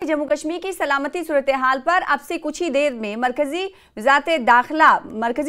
जम्मू कश्मीर की सलामती सूरत हाल पर अब से कुछ ही देर में मरकजी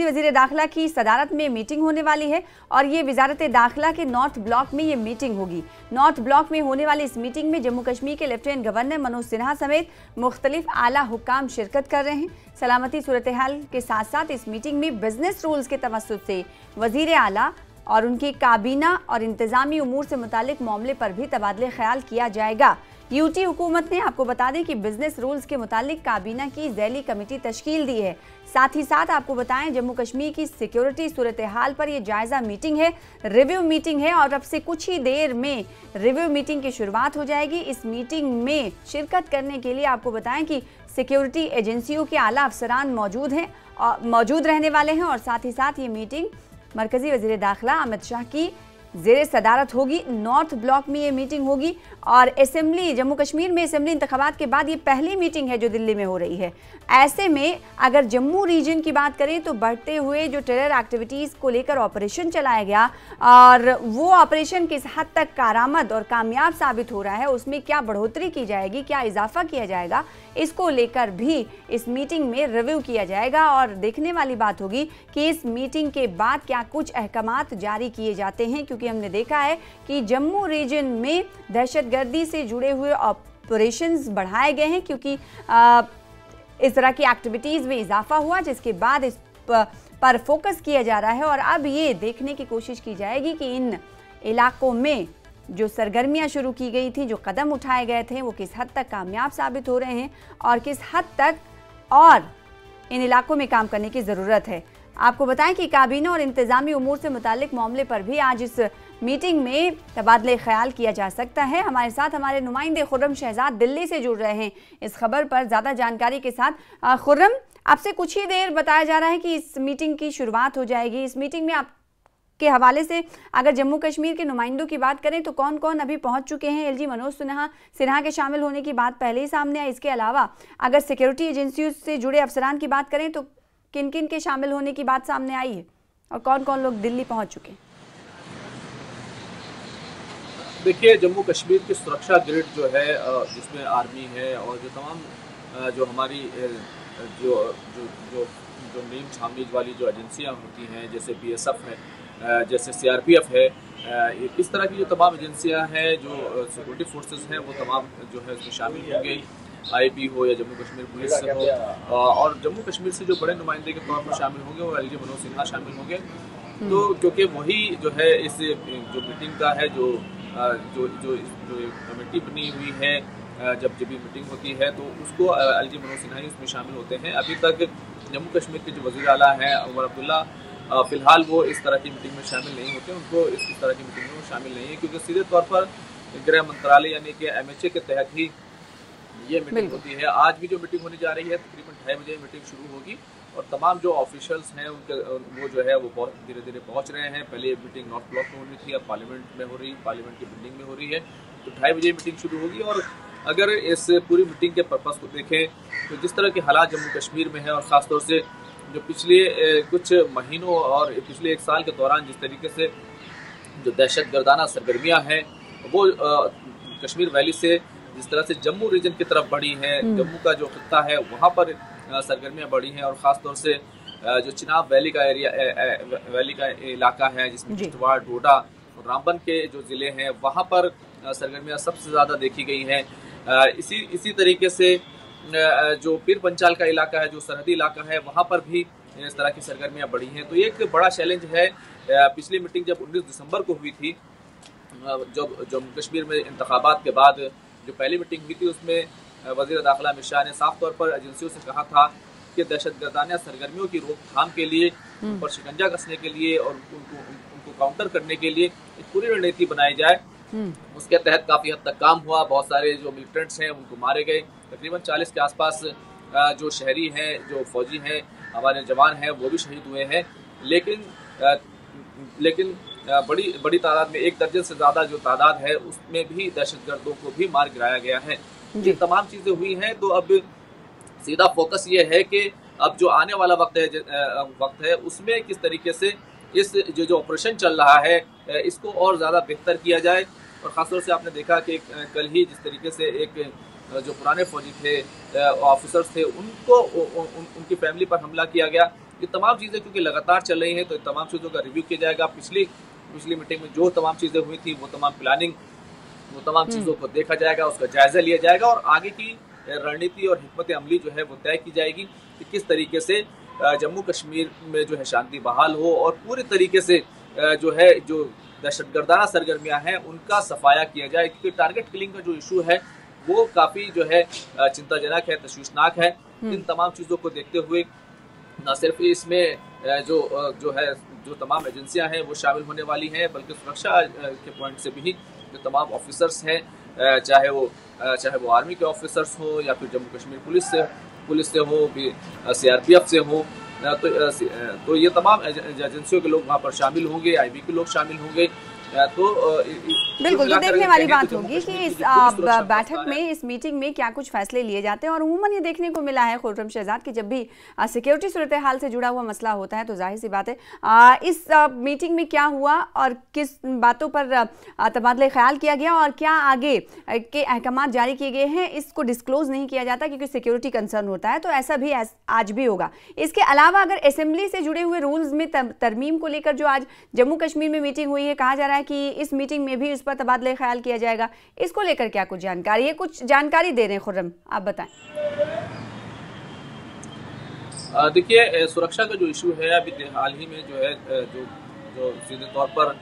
वजीर दाखिला की सदारत में मीटिंग होने वाली है और ये वजारत दाखिला के नॉर्थ ब्लॉक में ये मीटिंग होगी। नॉर्थ ब्लॉक में होने वाली इस मीटिंग में जम्मू कश्मीर के लेफ्टिनेंट गवर्नर मनोज सिन्हा समेत मुख्तलिफ आला हुक्काम शिरकत कर रहे हैं। सलामती सूरत हाल के साथ साथ इस मीटिंग में बिजनेस रूल्स के तवस्सुत से वजीर आला और उनकी काबीना और इंतजामी उमूर से मुतालिक मामले पर भी तबादले ख्याल किया जाएगा। यूटी हुकूमत ने आपको बता दें कि बिजनेस रूल्स के मुतालिक काबीना की ज़ैली कमेटी तश्कील दी है। साथ ही साथ आपको बताएं जम्मू कश्मीर की सिक्योरिटी सूरत हाल पर यह जायज़ा मीटिंग है, रिव्यू मीटिंग है और अब से कुछ ही देर में रिव्यू मीटिंग की शुरुआत हो जाएगी। इस मीटिंग में शिरकत करने के लिए आपको बताएं कि सिक्योरिटी एजेंसियों के आला अफसरान मौजूद रहने वाले हैं और साथ ही साथ ये मीटिंग मरकजी वजीर दाखिला अमित शाह की ज़ेर सदारत होगी। नॉर्थ ब्लॉक में ये मीटिंग होगी और असेंबली जम्मू कश्मीर में असेंबली इंतखाबात के बाद ये पहली मीटिंग है जो दिल्ली में हो रही है। ऐसे में अगर जम्मू रीजन की बात करें तो बढ़ते हुए जो टेरर एक्टिविटीज़ को लेकर ऑपरेशन चलाया गया और वो ऑपरेशन किस हद तक कारामद और कामयाब साबित हो रहा है, उसमें क्या बढ़ोतरी की जाएगी, क्या इजाफा किया जाएगा, इसको लेकर भी इस मीटिंग में रिव्यू किया जाएगा। और देखने वाली बात होगी कि इस मीटिंग के बाद क्या कुछ अहकामात जारी किए जाते हैं, क्योंकि हमने देखा है कि जम्मू रीजन में दहशतगर्दी से जुड़े हुए ऑपरेशंस बढ़ाए गए हैं क्योंकि इस तरह की एक्टिविटीज़ में इजाफा हुआ, जिसके बाद इस पर फोकस किया जा रहा है। और अब ये देखने की कोशिश की जाएगी कि इन इलाकों में जो सरगर्मियां शुरू की गई थी, जो कदम उठाए गए थे, वो किस हद तक कामयाब साबित हो रहे हैं और किस हद तक और इन इलाकों में काम करने की ज़रूरत है। आपको बताएं कि काबीना और इंतजामी उमूर से मुतालिक मामले पर भी आज इस मीटिंग में तबादले ख्याल किया जा सकता है। हमारे साथ हमारे नुमाइंदे खुर्रम शहजाद दिल्ली से जुड़ रहे हैं इस खबर पर ज़्यादा जानकारी के साथ। खुर्रम, आपसे कुछ ही देर बताया जा रहा है कि इस मीटिंग की शुरुआत हो जाएगी। इस मीटिंग में आप के हवाले से अगर जम्मू कश्मीर के नुमाइंदों की बात करें तो कौन कौन अभी पहुंच चुके हैं? एलजी मनोज सिन्हा के शामिल होने की बात पहले ही सामने आई। इसके अलावा अगर सिक्योरिटी एजेंसियों से जुड़े अफसरान की बात करें तो किन किन के शामिल होने की बात सामने आई है और कौन कौन लोग दिल्ली पहुंच चुके हैं? देखिए, जम्मू कश्मीर की सुरक्षा ग्रिड जो है जिसमें आर्मी है और जो तमाम जो हमारी जो जो जो जो नीम छामीज वाली जो एजेंसियां होती हैं, जैसे बीएसएफ है, जैसे सीआरपीएफ है, इस तरह की जो तमाम एजेंसियां हैं, जो सिक्योरिटी फोर्सेस हैं, वो तमाम जो है उसमें शामिल होंगे। आईबी हो या जम्मू कश्मीर पुलिस हो, और जम्मू कश्मीर से जो बड़े नुमाइंदे के तौर पर शामिल होंगे वो एलजी मनोज सिन्हा शामिल होंगे। तो क्योंकि वही जो है इस जो मीटिंग का है जो कमेटी बनी हुई है, जब भी मीटिंग होती है तो उसको एलजी मनोज सिन्हा ही उसमें शामिल होते हैं। अभी तक जम्मू कश्मीर के जो वज़ीर आला हैं उमर अब्दुल्ला, फ़िलहाल वो इस तरह की मीटिंग में शामिल नहीं होते, उनको इस तरह की मीटिंग में शामिल नहीं है क्योंकि सीधे तौर पर गृह मंत्रालय यानी कि MHA के तहत ही ये मीटिंग होती है। आज भी जो मीटिंग होने जा रही है तकरीबन 2:30 बजे मीटिंग शुरू होगी और तमाम जो ऑफिशियल्स हैं उनके वो जो है वो बहुत धीरे धीरे पहुंच रहे हैं। पहले मीटिंग नॉर्थ ब्लॉक में होनी थी, अब पार्लियामेंट में हो रही, पार्लियामेंट की बिल्डिंग में हो रही है। तो 2:30 बजे मीटिंग शुरू होगी। और अगर इस पूरी मीटिंग के पर्पज़ को देखें तो जिस तरह के हालात जम्मू कश्मीर में है और ख़ासतौर से जो पिछले कुछ महीनों और पिछले 1 साल के दौरान जिस तरीके से जो दहशतगर्दाना सरगर्मियाँ हैं वो कश्मीर वैली से जिस तरह से जम्मू रीजन की तरफ बढ़ी है, जम्मू का जो खित्ता है वहाँ पर सरगर्मियाँ बढ़ी हैं और ख़ास तौर से जो चिनाब वैली का इलाका है जिसमें किश्तवाड़, डोडा और रामबन के जो ज़िले हैं वहाँ पर सरगर्मियाँ सबसे ज़्यादा देखी गई हैं। इसी तरीके से जो पीर पंचाल का इलाका है, जो सरहदी इलाका है, वहाँ पर भी इस तरह की सरगर्मियाँ बढ़ी हैं। तो ये एक बड़ा चैलेंज है। पिछली मीटिंग जब 19 दिसंबर को हुई थी, जब जम्मू कश्मीर में इंतखाबात के बाद जो पहली मीटिंग हुई थी उसमें वज़ीर दाखिला अमित शाह ने साफ तौर पर एजेंसियों से कहा था कि दहशतगर्दाना सरगर्मियों की रोकथाम के लिए, उन पर शिकंजा कसने के लिए और उनको काउंटर करने के लिए एक पूरी रणनीति बनाई जाए। उसके तहत काफ़ी हद तक काम हुआ। बहुत सारे जो मिलिटेंट्स हैं उनको मारे गए, तकरीबन 40 के आसपास जो शहरी हैं, जो फौजी हैं, हमारे जवान हैं, वो भी शहीद हुए हैं। लेकिन बड़ी तादाद में 1 दर्जन से ज़्यादा जो तादाद है उसमें भी दहशतगर्दों को भी मार गिराया गया है। ये तमाम चीज़ें हुई हैं। तो अब सीधा फोकस ये है कि अब जो आने वाला वक्त है उसमें किस तरीके से इस जो ऑपरेशन चल रहा है इसको और ज़्यादा बेहतर किया जाए। और ख़ासतौर से आपने देखा कि कल ही जिस तरीके से एक जो पुराने फौजी थे, ऑफिसर्स थे, उनको उनकी फैमिली पर हमला किया गया। ये तमाम चीज़ें क्योंकि लगातार चल रही हैं तो इन तमाम चीज़ों का रिव्यू किया जाएगा। पिछली मीटिंग में जो तमाम चीज़ें हुई थी, वो तमाम प्लानिंग, वो तमाम चीज़ों को देखा जाएगा, उसका जायजा लिया जाएगा और आगे की रणनीति और हिकमत अमली जो है वो तय की जाएगी कि किस तरीके से जम्मू कश्मीर में जो है शांति बहाल हो और पूरी तरीके से जो दहशतगर्दाना सरगर्मियां हैं उनका सफाया किया जाए। क्योंकि टारगेट किलिंग का जो इशू है वो काफ़ी जो है चिंताजनक है, तशवीशनाक है। इन तमाम चीज़ों को देखते हुए न सिर्फ इसमें जो तमाम एजेंसियां हैं वो शामिल होने वाली हैं, बल्कि सुरक्षा के पॉइंट से भी जो तमाम ऑफिसर्स हैं, चाहे वो आर्मी के ऑफिसर्स हो या फिर जम्मू कश्मीर पुलिस से हो, CRPF से हो, तो ये तमाम एजेंसियों के लोग वहाँ पर शामिल होंगे, IB के लोग शामिल होंगे। बिल्कुल, तो देखने वाली बात होगी कि इस बैठक में, इस मीटिंग में क्या कुछ फैसले लिए जाते हैं। और उमूमन ये देखने को मिला है खुर्रम शहजाद कि जब भी सिक्योरिटी सूरत हाल से जुड़ा हुआ मसला होता है तो जाहिर सी बात है इस मीटिंग में क्या हुआ और किस बातों पर तबादला ख्याल किया गया और क्या आगे के अहकाम जारी किए गए हैं, इसको डिस्क्लोज नहीं किया जाता क्योंकि सिक्योरिटी कंसर्न होता है। तो ऐसा भी आज भी होगा। इसके अलावा अगर असेंबली से जुड़े हुए रूल्स में तरमीम को लेकर जो आज जम्मू कश्मीर में मीटिंग हुई है, कहा जा रहा है कि इस मीटिंग में भी इस पर तबादला ख्याल किया जाएगा, इसको लेकर क्या कुछ जानकारी है? कुछ जानकारी दे रहे हैं खुर्रम, आप बताएं। देखिए, सुरक्षा का जो इशू है अभी हाल ही में जो है जो सीधे तौर पर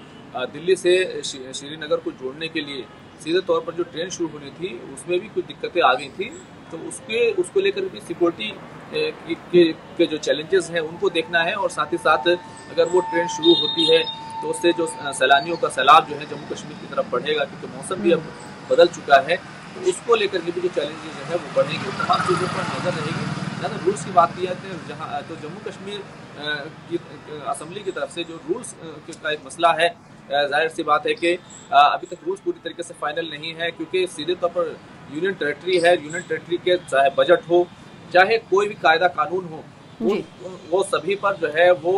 दिल्ली से श्रीनगर को जोड़ने के लिए सीधे तौर पर जो ट्रेन शुरू होनी थी उसमें भी कुछ दिक्कतें आ गई थी। तो उसको लेकर भी सिक्योरिटी के जो चैलेंजेस हैं उनको देखना है और साथ ही साथ अगर वो ट्रेन शुरू होती है तो उससे जो सैलानियों का सैलाब जो है जम्मू कश्मीर की तरफ बढ़ेगा, क्योंकि मौसम भी अब बदल चुका है, तो उसको लेकर के भी जो चैलेंजेस जो है वो बढ़ेंगे। तमाम चीज़ों पर नज़र रहेगी। अगर रूल्स की बात की जाती है जहाँ तो जम्मू कश्मीर की असम्बली की तरफ से जो रूल्स का एक मसला है, जाहिर सी बात है कि अभी तक रूल्स पूरी तरीके से फाइनल नहीं है, क्योंकि सीधे तौर पर यूनियन टेरेटरी है। यूनियन टेरेटरी के चाहे बजट हो, चाहे कोई भी कायदा कानून हो, वो सभी पर जो है वो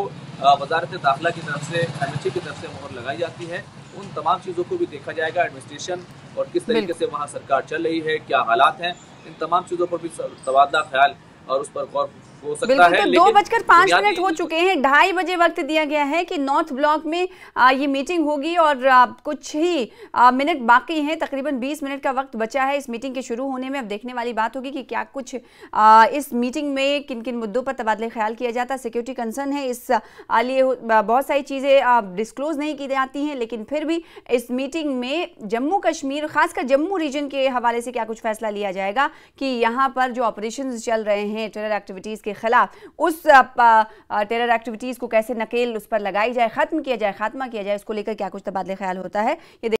वजारत दाखिला की तरफ से, MHA की तरफ से मोहर लगाई जाती है। उन तमाम चीज़ों को भी देखा जाएगा, एडमिनिस्ट्रेशन और किस तरीके से वहाँ सरकार चल रही है, क्या हालात हैं, इन तमाम चीज़ों पर भी तबादला ख्याल और उस पर गौर हो सकता है। तो 2:05 हो चुके हैं, 2:30 बजे वक्त दिया गया है कि नॉर्थ ब्लॉक में ये मीटिंग होगी और कुछ ही मिनट बाकी हैं, तकरीबन 20 मिनट का वक्त बचा है इस मीटिंग के शुरू होने में। अब देखने वाली बात होगी कि क्या कुछ इस मीटिंग में किन किन मुद्दों पर तबादला ख्याल किया जाता है। सिक्योरिटी कंसर्न है, इस लिए बहुत सारी चीज़ें डिस्क्लोज नहीं की जाती हैं, लेकिन फिर भी इस मीटिंग में जम्मू कश्मीर, खासकर जम्मू रीजन के हवाले से क्या कुछ फैसला लिया जाएगा कि यहाँ पर जो ऑपरेशन चल रहे हैं टेरर एक्टिविटीज़ के खिलाफ, उस टेरर एक्टिविटीज को कैसे नकेल उस पर लगाई जाए, खत्म किया जाए, खात्मा किया जाए, उसको लेकर क्या कुछ तबादला ख्याल होता है ये